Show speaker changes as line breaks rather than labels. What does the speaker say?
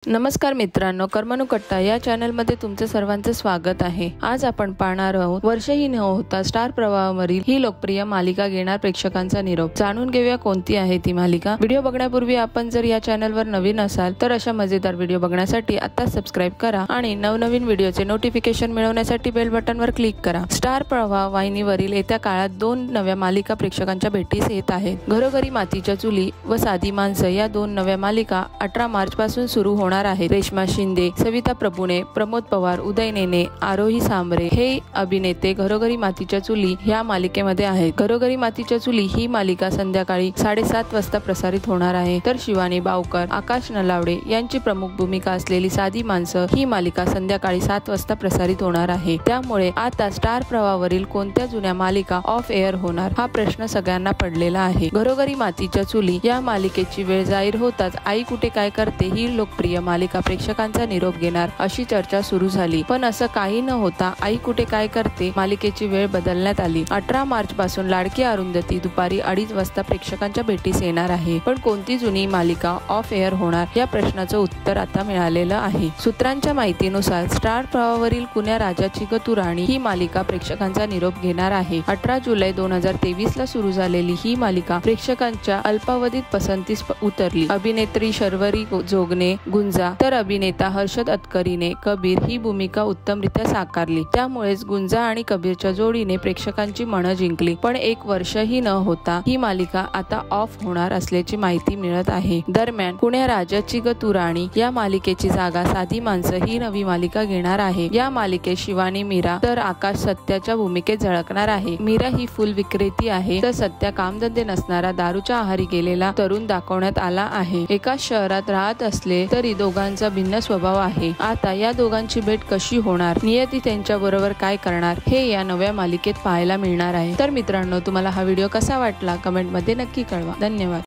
नमस्कार मित्रांनो, कर्मनुकट्टा या चॅनलमध्ये तुमचे सर्वांचे स्वागत आहे। आज आपण पाहणार आहोत वर्षही न होता स्टार प्रवाहावरील ही लोकप्रिय मालिका घेणार प्रेक्षकांचा निरोप। जाणून घेऊया कोणती आहे ती मालिका। व्हिडिओ बघण्यापूर्वी आपण जर या चॅनलवर नवीन असाल तर अशा मजेदार व्हिडिओ बघण्यासाठी आता सबस्क्राइब करा आणि नवनवीन व्हिडिओचे नोटिफिकेशन मिळवण्यासाठी बेल बटनवर क्लिक करा। स्टार प्रवाह वाहिनीवरील येत्या काळात 2 नव्या मालिका प्रेक्षकांच्या भेटीस येत आहेत। घरोघरी मातीच्या चुली व साधी माणसं या 2 नव्या मालिका 18 मार्च पासून सुरू होणार आहे। रेश्मा शिंदे, सविता प्रभुणे, प्रमोद पवार, उदय नेने, आरोही सांबरे हे अभिनेते घरोघरी मातीच्या चुली या मालिकेमध्ये आहेत। घरोघरी मातीच्या चुली ही मालिका संध्याकाळी 7:30 वाजता प्रसारित होणार आहे। तर शिवानी बावकर, आकाश नलावडे यांची प्रमुख भूमिका असलेली साधी माणसं ही मालिका संध्याकाळी 7 वाजता प्रसारित होणार आहे। त्यामुळे आता स्टार प्रवाहावरील कोणत्या जुन्या मालिका ऑफ एअर होणार हा प्रश्न सगळ्यांना पडलेला आहे। घरोघरी मातीच्या चुली या मालिकेची वेळ जाहीर होताच आई कुठे काय करते ही लोकप्रिय मालिका प्रेक्षकांचा निरोप घेणार अशी चर्चा सुरू झाली, पण असं काही न होता आई कुठे काय करते मालिकेची वेळ बदलण्यात आली। 18 मार्च पासून लाडकी अरुंधती दुपारी 2:30 वाजता प्रेक्षकांच्या भेटीस येणार आहे। पण कोणती जुनी मालिका ऑफ एअर होणार या प्रश्नाचं उत्तर आता मिळालेलं आहे। सूत्रांच्या माहितीनुसार स्टार प्रवाहावरील कुण्या राजाची ग तू राणी ही मालिका प्रेक्षकांचा निरोप घेणार आहे। 18 जुलै 2023 ला सुरू झालेली ही मालिका प्रेक्षकांच्या अल्पावधीत पसंतीस उतरली। अभिनेत्री शर्वरी जोगने गुंजा तर अभिनेता हर्षद अतकरीने कबीर ही भूमिका उत्तमरित्या साकारली। त्यामुळेच गुंजा आणि कबीरच्या जोडीने प्रेक्षकांची मनं जिंकली। पण 1 वर्षही न होता ही मालिका आता ऑफ होणार असल्याची माहिती मिळत आहे। दरम्यान कुण्या राजाची ग तू राणी या मालिकेची जागा साधी माणसं ही नवी मालिका घेणार आहे। या मालिकेत शिवानी मीरा तर आकाश सत्याच्या भूमिकेत झळकणार आहे। मीरा ही फुल विक्रेती आहे तर सत्या कामधंदे नसणारा दारूच्या आहारी गेलेला तरुण दाखवण्यात आला आहे। एकाच शहरात राहत असले तरी दोघांचा भिन्न स्वभाव आहे। आता या दोघांची भेट कशी होणार, नियती त्यांच्या बरोबर काय करणार हे या नव्या मालिकेत पाहायला मिळणार आहे। तर मित्रांनो, तुम्हाला हा व्हिडिओ कसा वाटला कमेंट मध्ये नक्की कळवा। धन्यवाद।